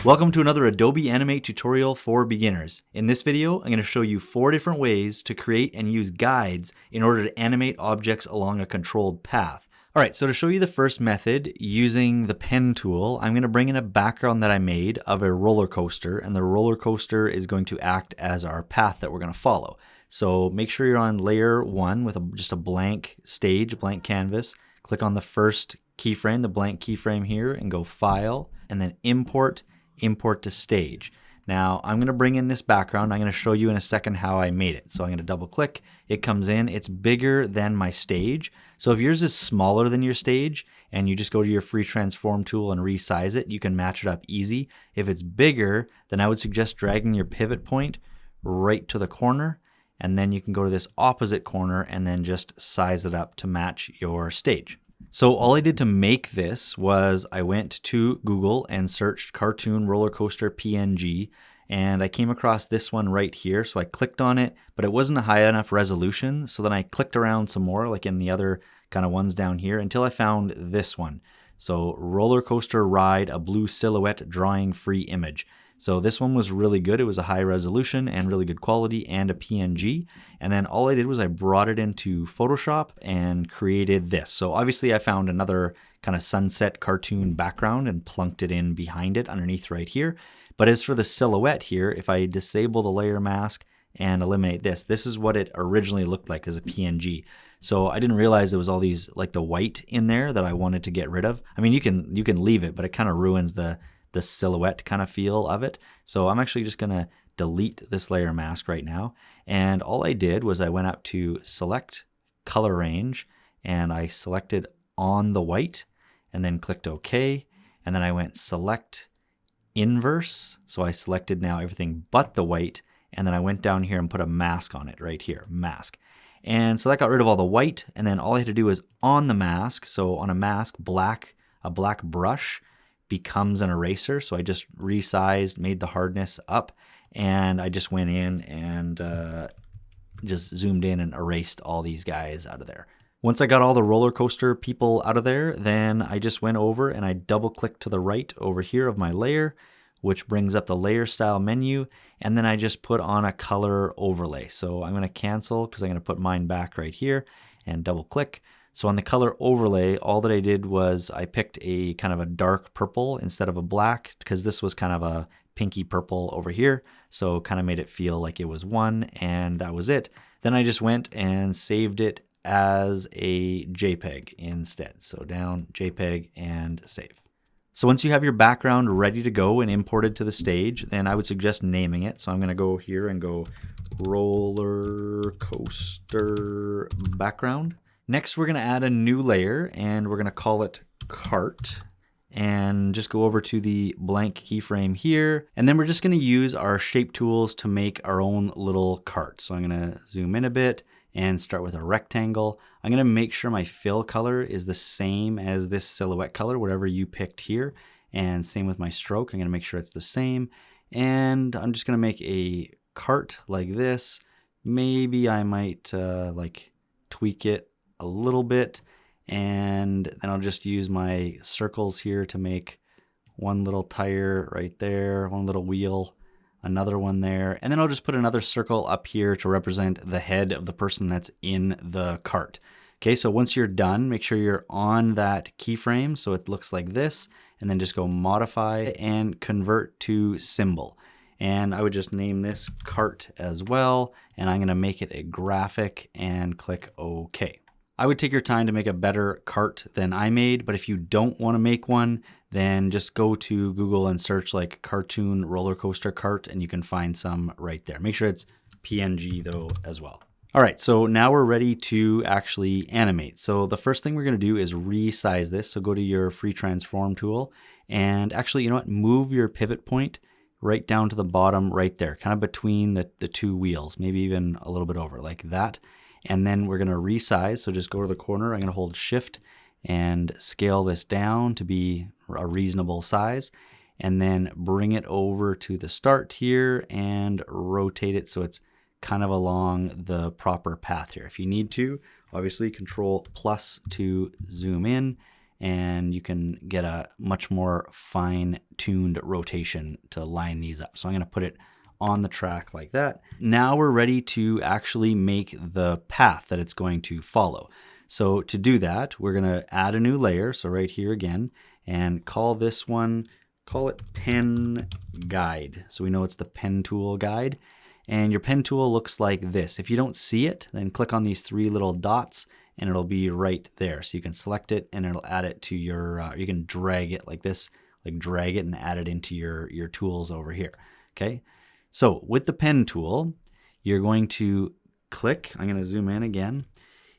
Welcome to another Adobe Animate tutorial for beginners. In this video, I'm going to show you 4 different ways to create and use guides in order to animate objects along a controlled path. Alright, so to show you the first method using the pen tool, I'm going to bring in a background that I made of a roller coaster, and the roller coaster is going to act as our path that we're going to follow. So make sure you're on layer 1 with just a blank stage, blank canvas. Click on the first keyframe, the blank keyframe here, and go File, and then Import to Stage. Now I'm going to bring in this background. I'm going to show you in a second how I made it. So I'm going to double click. It comes in. It's bigger than my stage. So if yours is smaller than your stage and you just go to your free transform tool and resize it, you can match it up easy. If it's bigger, then I would suggest dragging your pivot point right to the corner, and then you can go to this opposite corner and then just size it up to match your stage. So all I did to make this was I went to Google and searched cartoon roller coaster PNG, and I came across this one right here. So I clicked on it, but it wasn't a high enough resolution. So then I clicked around some more, like in the other kind of ones down here, until I found this one. So roller coaster ride, a blue silhouette drawing free image. So this one was really good. It was a high resolution and really good quality and a PNG. And then all I did was I brought it into Photoshop and created this. So obviously I found another kind of sunset cartoon background and plunked it in behind it underneath right here. But as for the silhouette here, if I disable the layer mask and eliminate this, this is what it originally looked like as a PNG. So I didn't realize there was all these, like the white in there that I wanted to get rid of. I mean, you can leave it, but it kind of ruins the silhouette kind of feel of it. So I'm actually just going to delete this layer mask right now. And all I did was I went up to select color range and I selected on the white and then clicked OK. And then I went select inverse. So I selected now everything but the white. And then I went down here and put a mask on it right here, mask. And so that got rid of all the white. And then all I had to do is on the mask. So on a mask, a black brush becomes an eraser. So I just resized, made the hardness up, and I just went in and just zoomed in and erased all these guys out of there. Once I got all the roller coaster people out of there, then I just went over and I double clicked to the right over here of my layer, which brings up the layer style menu, and then I just put on a color overlay. So I'm going to cancel because I'm going to put mine back right here and double click. So on the color overlay, all that I did was I picked a kind of a dark purple instead of a black, because this was kind of a pinky purple over here. So kind of made it feel like it was one, and that was it. Then I just went and saved it as a JPEG instead. So down, JPEG, and save. So once you have your background ready to go and imported to the stage, then I would suggest naming it. So I'm going to go here and go roller coaster background. Next, we're going to add a new layer, and we're going to call it cart, and just go over to the blank keyframe here. And then we're just going to use our shape tools to make our own little cart. So I'm going to zoom in a bit and start with a rectangle. I'm going to make sure my fill color is the same as this silhouette color, whatever you picked here. And same with my stroke. I'm going to make sure it's the same. And I'm just going to make a cart like this. Maybe I might like tweak it a little bit, and then I'll just use my circles here to make one little tire right there, one little wheel, another one there, and then I'll just put another circle up here to represent the head of the person that's in the cart. Okay, so once you're done, make sure you're on that keyframe so it looks like this, and then just go modify and convert to symbol. And I would just name this cart as well, and I'm going to make it a graphic and click OK. I would take your time to make a better cart than I made, but if you don't want to make one, then just go to Google and search like cartoon roller coaster cart, and you can find some right there. Make sure it's PNG though as well. All right, so now we're ready to actually animate. So the first thing we're going to do is resize this. So go to your free transform tool, and actually, you know what, move your pivot point right down to the bottom right there, kind of between the two wheels, maybe even a little bit over like that. And then we're going to resize. So just go to the corner. I'm going to hold Shift and scale this down to be a reasonable size. And then bring it over to the start here and rotate it so it's kind of along the proper path here. If you need to, obviously Control+ to zoom in and you can get a much more fine-tuned rotation to line these up. So I'm going to put it on the track like that. Now we're ready to actually make the path that it's going to follow. So to do that, we're going to add a new layer. So right here again, and call this one, call it pen guide. So we know it's the pen tool guide. And your pen tool looks like this. If you don't see it, then click on these three little dots and it'll be right there. So you can select it and it'll add it to your, you can drag it like this, like drag it and add it into your tools over here. Okay. So with the pen tool, you're going to click, I'm going to zoom in again.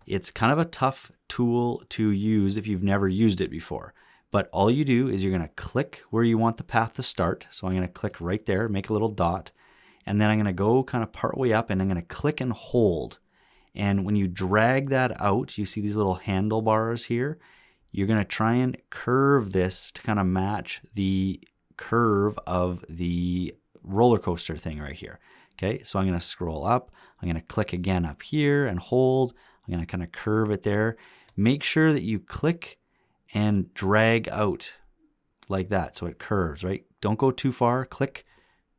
It's kind of a tough tool to use if you've never used it before. But all you do is you're going to click where you want the path to start. So I'm going to click right there, make a little dot. And then I'm going to go kind of part way up and I'm going to click and hold. And when you drag that out, you see these little handlebars here. You're going to try and curve this to kind of match the curve of the roller coaster thing right here. Okay, so I'm going to scroll up. I'm going to click again up here and hold. I'm going to kind of curve it there. Make sure that you click and drag out like that so it curves, right? Don't go too far. Click,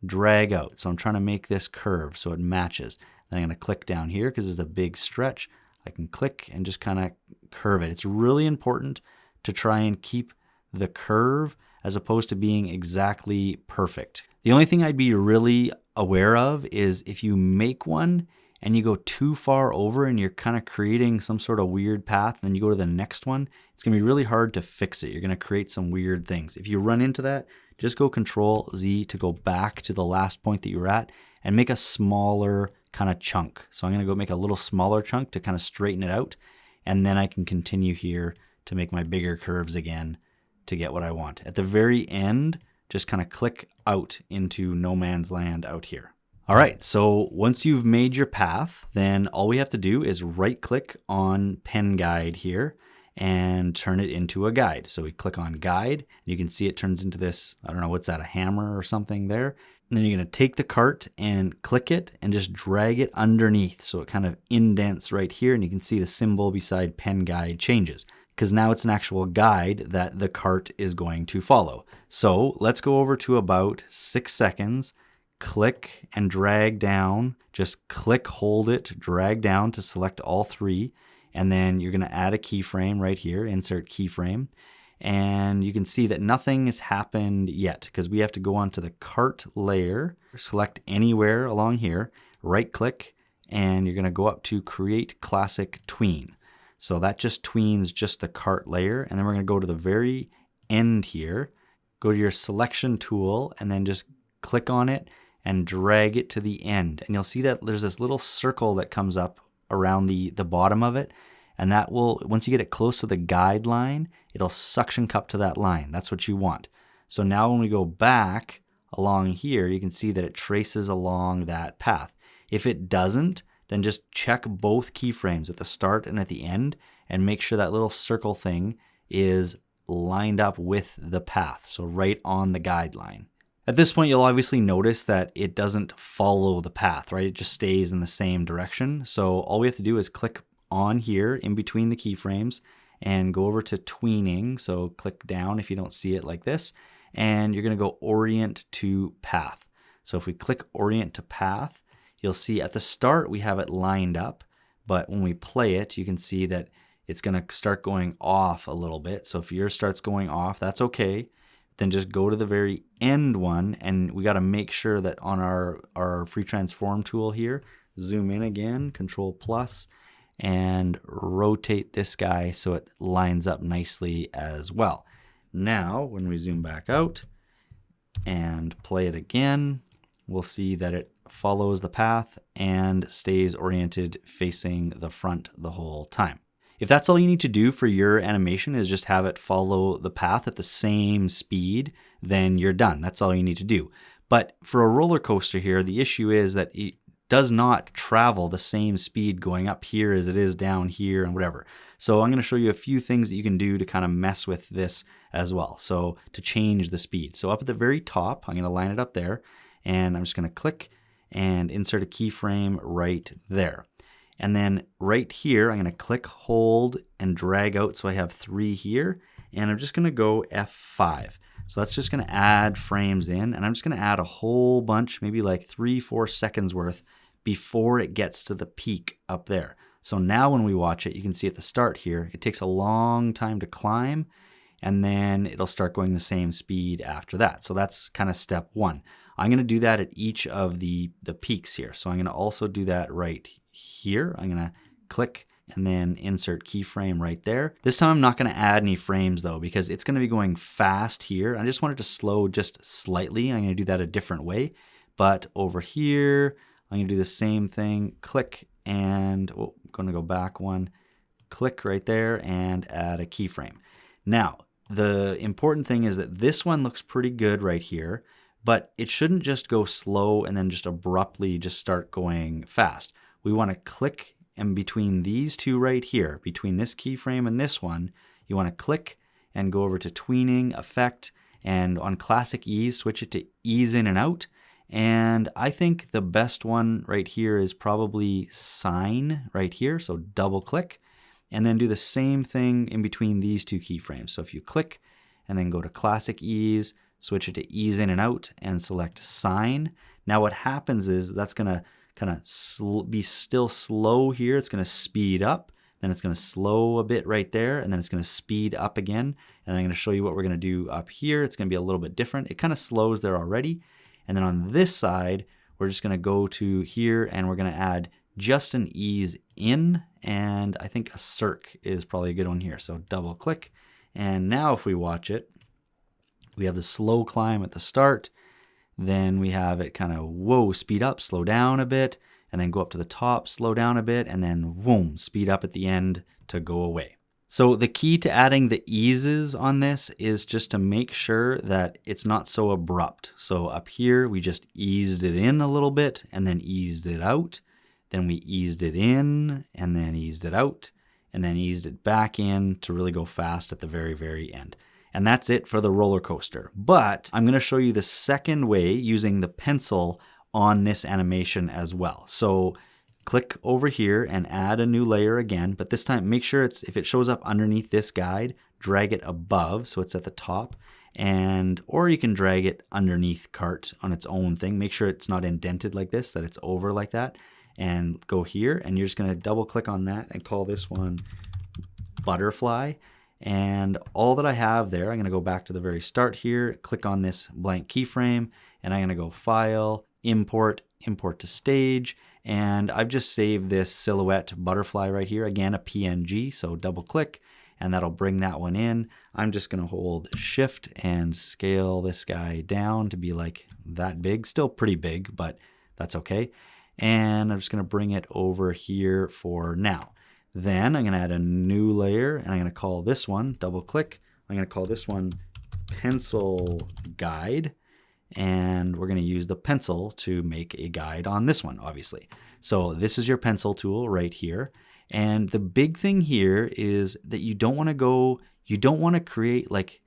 drag out. So I'm trying to make this curve so it matches. Then I'm going to click down here because it's a big stretch. I can click and just kind of curve it. It's really important to try and keep the curve as opposed to being exactly perfect. The only thing I'd be really aware of is if you make one and you go too far over and you're kind of creating some sort of weird path, and then you go to the next one, it's going to be really hard to fix it. You're going to create some weird things. If you run into that, just go Control Z to go back to the last point that you were at and make a smaller kind of chunk. So I'm going to go make a little smaller chunk to kind of straighten it out. And then I can continue here to make my bigger curves again to get what I want. At the very end, just kind of click out into no man's land out here. All right, so once you've made your path, then all we have to do is right click on pen guide here and turn it into a guide. So we click on guide, and you can see it turns into this, I don't know, what's that, a hammer or something there. And then you're gonna take the cart and click it and just drag it underneath. So it kind of indents right here, and you can see the symbol beside pen guide changes because now it's an actual guide that the cart is going to follow. So let's go over to about 6 seconds. Click and drag down, just click, hold it, drag down to select all three. And then you're gonna add a keyframe right here, insert keyframe. And you can see that nothing has happened yet because we have to go onto the cart layer, select anywhere along here, right click, and you're gonna go up to create classic tween. So that just tweens just the cart layer. And then we're gonna go to the very end here, go to your selection tool, and then just click on it and drag it to the end. And you'll see that there's this little circle that comes up around the bottom of it. And that will, once you get it close to the guideline, it'll suction cup to that line. That's what you want. So now when we go back along here, you can see that it traces along that path. If it doesn't, then just check both keyframes at the start and at the end and make sure that little circle thing is lined up with the path. So right on the guideline. At this point, you'll obviously notice that it doesn't follow the path, right? It just stays in the same direction. So all we have to do is click on here in between the keyframes and go over to tweening. So click down if you don't see it like this, and you're going to go orient to path. So if we click orient to path, you'll see at the start we have it lined up, but when we play it, you can see that it's going to start going off a little bit. So if yours starts going off, that's okay. Then just go to the very end one, and we got to make sure that on our free transform tool here, zoom in again, Control plus, and rotate this guy so it lines up nicely as well. Now, when we zoom back out and play it again, we'll see that it follows the path and stays oriented facing the front the whole time. If that's all you need to do for your animation is just have it follow the path at the same speed, then you're done. That's all you need to do. But for a roller coaster here, the issue is that it does not travel the same speed going up here as it is down here and whatever. So I'm going to show you a few things that you can do to kind of mess with this as well. So to change the speed. So up at the very top, I'm going to line it up there, and I'm just going to click and insert a keyframe right there. And then right here, I'm going to click, hold, and drag out so I have 3 here. and I'm just going to go F5. So that's just going to add frames in, and I'm just going to add a whole bunch, maybe like 3-4 seconds worth before it gets to the peak up there. So now when we watch it, you can see at the start here, it takes a long time to climb, and then it'll start going the same speed after that. So that's kind of step one. I'm going to do that at each of the peaks here. So I'm going to also do that right here. I'm going to click and then insert keyframe right there. This time I'm not going to add any frames though, because it's going to be going fast here. I just wanted to slow just slightly. I'm going to do that a different way. But over here, I'm going to do the same thing. Click and I'm going to go back one. Click right there and add a keyframe. Now, the important thing is that this one looks pretty good right here, but it shouldn't just go slow and then just abruptly just start going fast. We want to click, and between these two right here, between this keyframe and this one, you want to click and go over to Tweening, Effect, and on Classic Ease, switch it to Ease In and Out. And I think the best one right here is probably Sine right here. So double click and then do the same thing in between these two keyframes. So if you click and then go to Classic Ease, switch it to Ease In and Out and select Sine. Now what happens is that's going to kind of be still slow here. It's going to speed up, then it's going to slow a bit right there, and then it's going to speed up again. And I'm going to show you what we're going to do up here. It's going to be a little bit different. It kind of slows there already. And then on this side, we're just going to go to here and we're going to add just an ease in, and I think a circ is probably a good one here. So double click, and now if we watch it, we have the slow climb at the start. Then we have it kind of, speed up, slow down a bit, and then go up to the top, slow down a bit, and then, speed up at the end to go away. So the key to adding the eases on this is just to make sure that it's not so abrupt. So up here, we just eased it in a little bit, and then eased it out. Then we eased it in, and then eased it out, and then eased it back in to really go fast at the very, very end. And that's it for the roller coaster. But I'm going to show you the second way using the pencil on this animation as well. So click over here and add a new layer again, but this time make sure if it shows up underneath this guide, drag it above so it's at the top, or you can drag it underneath cart on its own thing. Make sure it's not indented like this, that it's over like that, and go here, and you're just going to double click on that and call this one butterfly. And all that I have there, I'm going to go back to the very start here, click on this blank keyframe, and I'm going to go File, Import, Import to Stage, and I've just saved this silhouette butterfly right here, again a PNG, so double click, and that'll bring that one in. I'm just going to hold Shift and scale this guy down to be like that big, still pretty big, but that's okay. And I'm just going to bring it over here for now. Then I'm going to add a new layer, and I'm going to call this one, double click, I'm going to call this one Pencil Guide, and we're going to use the pencil to make a guide on this one, obviously. So this is your pencil tool right here. And the big thing here is that you don't want to create like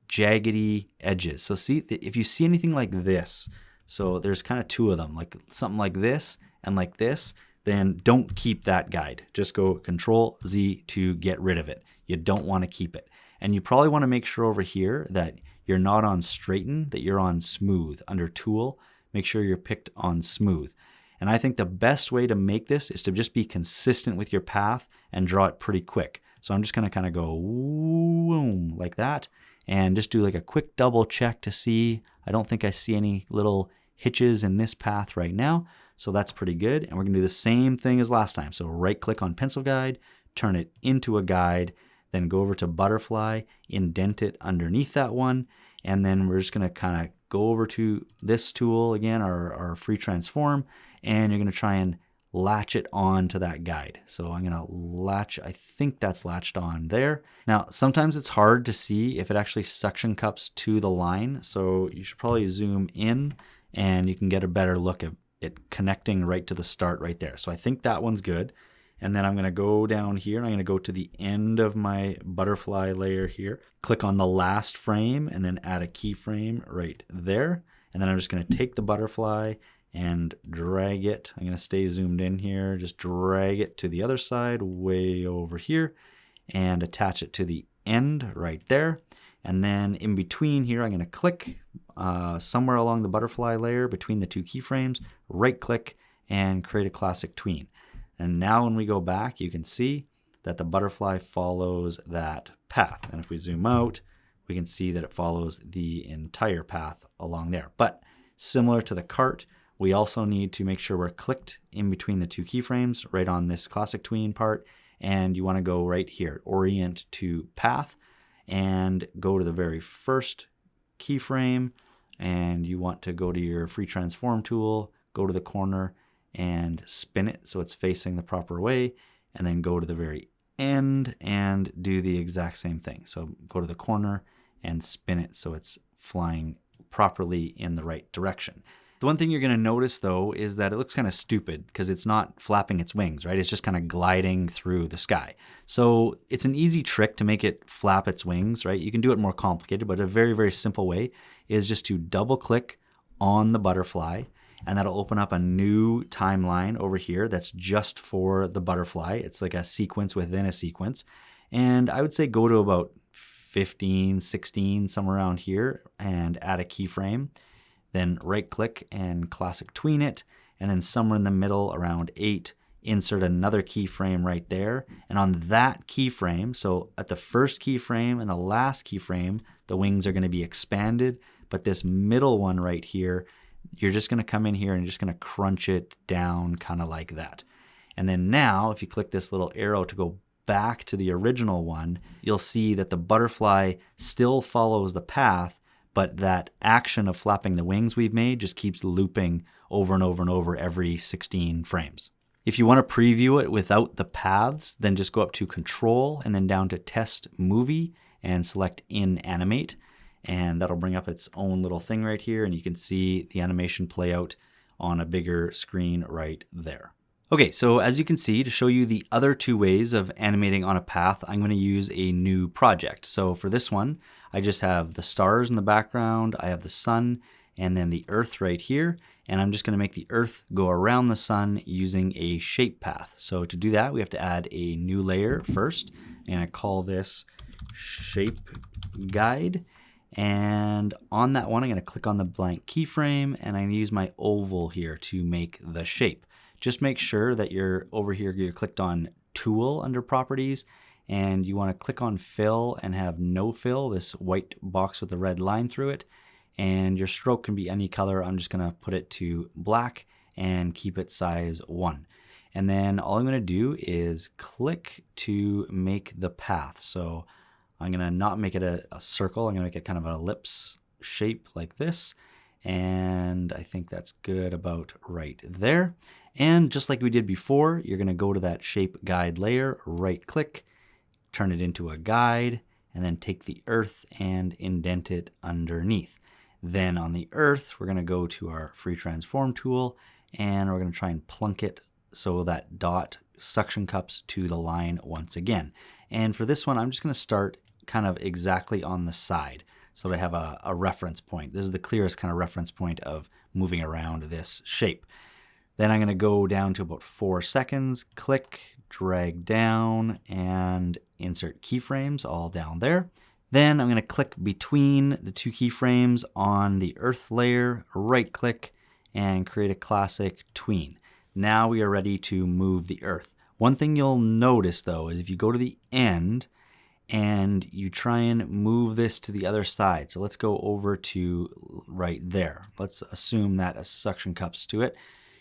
jaggedy edges. So see, if you see anything like this, so there's kind of two of them, like something like this and like this, then don't keep that guide. Just go Control Z to get rid of it. You don't want to keep it. And you probably want to make sure over here that you're not on straighten, that you're on smooth. Under Tool, make sure you're picked on smooth. And I think the best way to make this is to just be consistent with your path and draw it pretty quick. So I'm just going to kind of go boom like that, and just do like a quick double check to see. I don't think I see any little hitches in this path right now. So that's pretty good. And we're going to do the same thing as last time. So right click on Pencil Guide, turn it into a guide, then go over to Butterfly, indent it underneath that one. And then we're just going to kind of go over to this tool again, our free transform, and you're going to try and latch it on to that guide. So I'm going to latch, I think that's latched on there. Now, sometimes it's hard to see if it actually suction cups to the line. So you should probably zoom in and you can get a better look at it connecting right to the start right there. So I think that one's good. And then I'm going to go down here and I'm going to go to the end of my butterfly layer here. Click on the last frame and then add a keyframe right there. And then I'm just going to take the butterfly and drag it. I'm going to stay zoomed in here. Just drag it to the other side, way over here, and attach it to the end right there. And then in between here, I'm going to click somewhere along the butterfly layer between the two keyframes, right click and create a classic tween. And now when we go back, you can see that the butterfly follows that path. And if we zoom out, we can see that it follows the entire path along there. But similar to the cart, we also need to make sure we're clicked in between the two keyframes right on this classic tween part. And you want to go right here, orient to path, and go to the very first keyframe. And you want to go to your free transform tool, go to the corner and spin it so it's facing the proper way. And then go to the very end and do the exact same thing. So go to the corner and spin it so it's flying properly in the right direction. The one thing you're going to notice though is that it looks kind of stupid because it's not flapping its wings, right? It's just kind of gliding through the sky. So it's an easy trick to make it flap its wings, right? You can do it more complicated, but a very, very simple way is just to double click on the butterfly, and that'll open up a new timeline over here that's just for the butterfly. It's like a sequence within a sequence. And I would say go to about 15, 16, somewhere around here, and add a keyframe. Then right click and classic tween it, and then somewhere in the middle around 8, insert another keyframe right there. And on that keyframe, so at the first keyframe and the last keyframe, the wings are going to be expanded, but this middle one right here, you're just going to come in here and you're just going to crunch it down kind of like that. And then now if you click this little arrow to go back to the original one, you'll see that the butterfly still follows the path, but that action of flapping the wings we've made just keeps looping over and over and over every 16 frames. If you want to preview it without the paths, then just go up to Control and then down to Test Movie and select In Animate. And that'll bring up its own little thing right here, and you can see the animation play out on a bigger screen right there. Okay, so as you can see, to show you the other two ways of animating on a path, I'm going to use a new project. So for this one, I just have the stars in the background, I have the sun, and then the earth right here. And I'm just going to make the earth go around the sun using a shape path. So to do that, we have to add a new layer first, and I call this Shape Guide. And on that one, I'm going to click on the blank keyframe, and I'm going to use my oval here to make the shape. Just make sure that you're over here, you're clicked on Tool under Properties, and you want to click on Fill and have No Fill, this white box with a red line through it. And your stroke can be any color. I'm just going to put it to black and keep it size 1. And then all I'm going to do is click to make the path. So I'm going to not make it a circle. I'm going to make it kind of an ellipse shape like this. And I think that's good about right there. And just like we did before, you're going to go to that shape guide layer, right click, turn it into a guide, and then take the earth and indent it underneath. Then on the earth, we're going to go to our free transform tool, and we're going to try and plunk it so that dot suction cups to the line once again. And for this one, I'm just going to start kind of exactly on the side so that I have a reference point. This is the clearest kind of reference point of moving around this shape. Then I'm going to go down to about 4 seconds, click, drag down, and insert keyframes all down there. Then I'm going to click between the two keyframes on the earth layer, right click, and create a classic tween. Now we are ready to move the earth. One thing you'll notice though is if you go to the end and you try and move this to the other side. So let's go over to right there. Let's assume that a suction cups to it.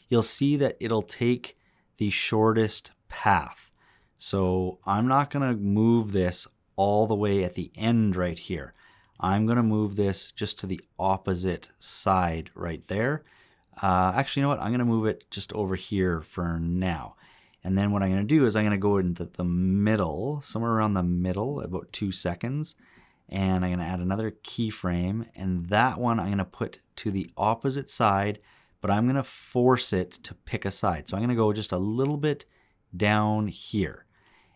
You'll see that it'll take the shortest path. So I'm not going to move this all the way at the end right here. I'm going to move this just to the opposite side right there. Actually, you know what? I'm going to move it just over here for now. And then what I'm going to do is I'm going to go into the middle, somewhere around the middle, about 2 seconds. And I'm going to add another keyframe. And that one I'm going to put to the opposite side, but I'm going to force it to pick a side. So I'm going to go just a little bit down here.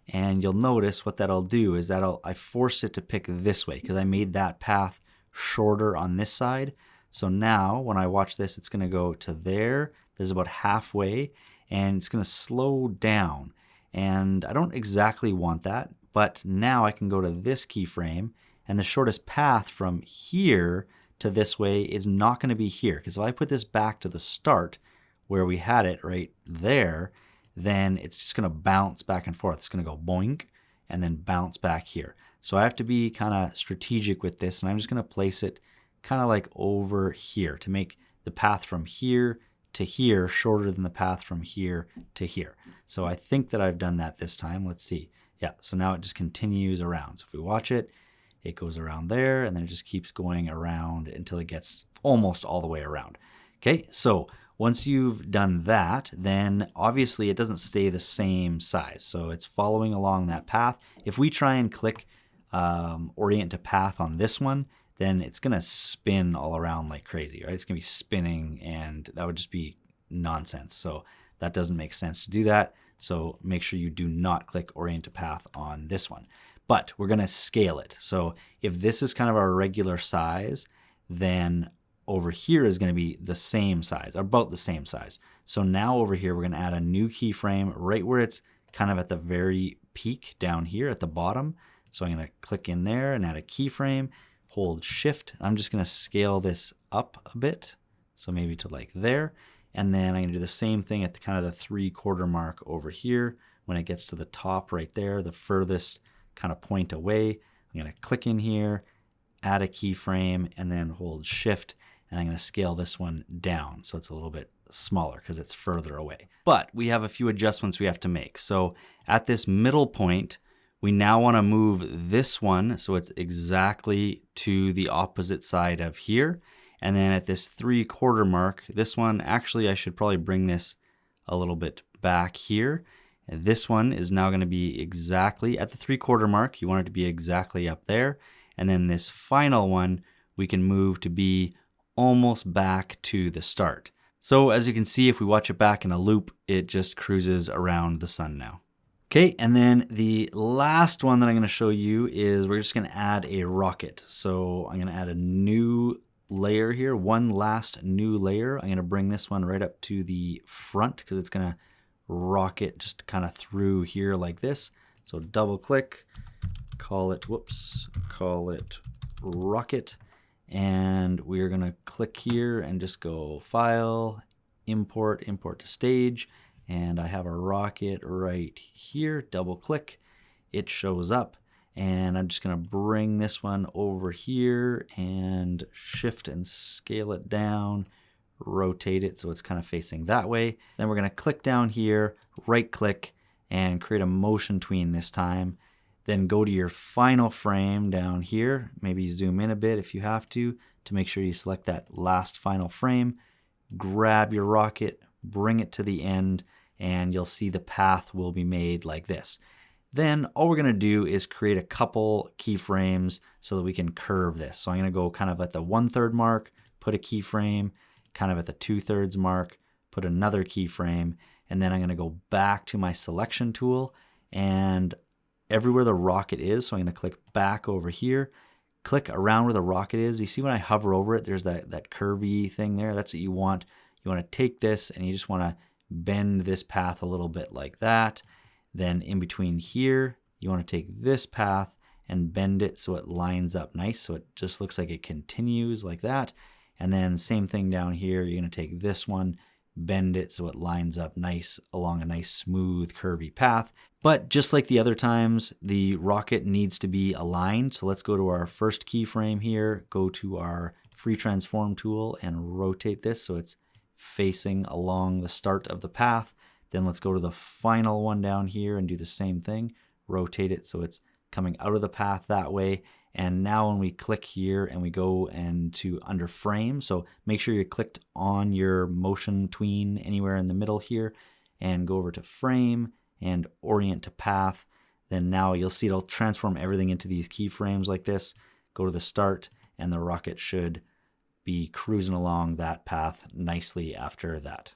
And you'll notice what that'll do is that I forced it to pick this way because I made that path shorter on this side. So now when I watch this, it's going to go to there. There's about halfway, and it's going to slow down. And I don't exactly want that, but now I can go to this keyframe, and the shortest path from here to this way is not going to be here, because if I put this back to the start where we had it right there, then it's just going to bounce back and forth. It's going to go boink and then bounce back here. So I have to be kind of strategic with this, and I'm just going to place it kind of like over here to make the path from here to here shorter than the path from here to here. So I think that I've done that this time. Let's see. Yeah, so now it just continues around. So if we watch it, it goes around there, and then it just keeps going around until it gets almost all the way around. Okay, so once you've done that, then obviously it doesn't stay the same size. So it's following along that path. If we try and click orient to path on this one, then it's going to spin all around like crazy, right? It's going to be spinning, and that would just be nonsense. So that doesn't make sense to do that. So make sure you do not click orient to path on this one. But we're going to scale it. So if this is kind of our regular size, then over here is going to be the same size, or about the same size. So now over here, we're going to add a new keyframe right where it's kind of at the very peak down here at the bottom. So I'm going to click in there and add a keyframe, hold shift. I'm just going to scale this up a bit. So maybe to like there. And then I'm going to do the same thing at the kind of the 3/4 mark over here. When it gets to the top right there, the furthest kind of point away, I'm going to click in here, add a keyframe, and then hold shift. And I'm going to scale this one down so it's a little bit smaller because it's further away. But we have a few adjustments we have to make. So at this middle point, we now want to move this one so it's exactly to the opposite side of here. And then at this 3/4 mark, this one, actually I should probably bring this a little bit back here. And this one is now going to be exactly at the 3/4 mark. You want it to be exactly up there. And then this final one, we can move to be almost back to the start. So as you can see, if we watch it back in a loop, it just cruises around the sun now. Okay, and then the last one that I'm going to show you is we're just going to add a rocket. So I'm going to add a new layer here, one last new layer. I'm going to bring this one right up to the front because it's going to rocket just kind of through here like this. So double click, call it rocket. And we're going to click here and just go File, Import to Stage. And I have a rocket right here. Double click, it shows up. And I'm just going to bring this one over here and shift and scale it down, rotate it so it's kind of facing that way. Then we're going to click down here, right click, and create a motion tween this time. Then go to your final frame down here. Maybe zoom in a bit if you have to make sure you select that last final frame. Grab your rocket, bring it to the end, and you'll see the path will be made like this. Then all we're going to do is create a couple keyframes so that we can curve this. So I'm going to go kind of at the 1/3 mark, put a keyframe, kind of at the 2/3 mark, put another keyframe, and then I'm going to go back to my selection tool and everywhere the rocket is, so I'm going to click back over here, click around where the rocket is. You see when I hover over it, there's that curvy thing there. That's what you want. You want to take this and you just want to bend this path a little bit like that. Then in between here, you want to take this path and bend it so it lines up nice, so it just looks like it continues like that. And then same thing down here, you're going to take this one, bend it so it lines up nice along a nice smooth curvy path. But just like the other times, the rocket needs to be aligned. So let's go to our first keyframe here, go to our free transform tool and rotate this so it's facing along the start of the path. Then let's go to the final one down here and do the same thing, rotate it so it's coming out of the path that way. And now when we click here and we go into under frame, so make sure you clicked on your motion tween anywhere in the middle here and go over to frame and orient to path. Then now you'll see it'll transform everything into these keyframes like this. Go to the start and the rocket should be cruising along that path nicely after that.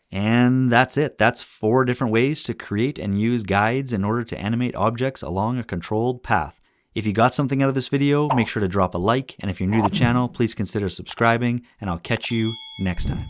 And that's it. That's 4 different ways to create and use guides in order to animate objects along a controlled path. If you got something out of this video, make sure to drop a like, and if you're new to the channel, please consider subscribing, and I'll catch you next time.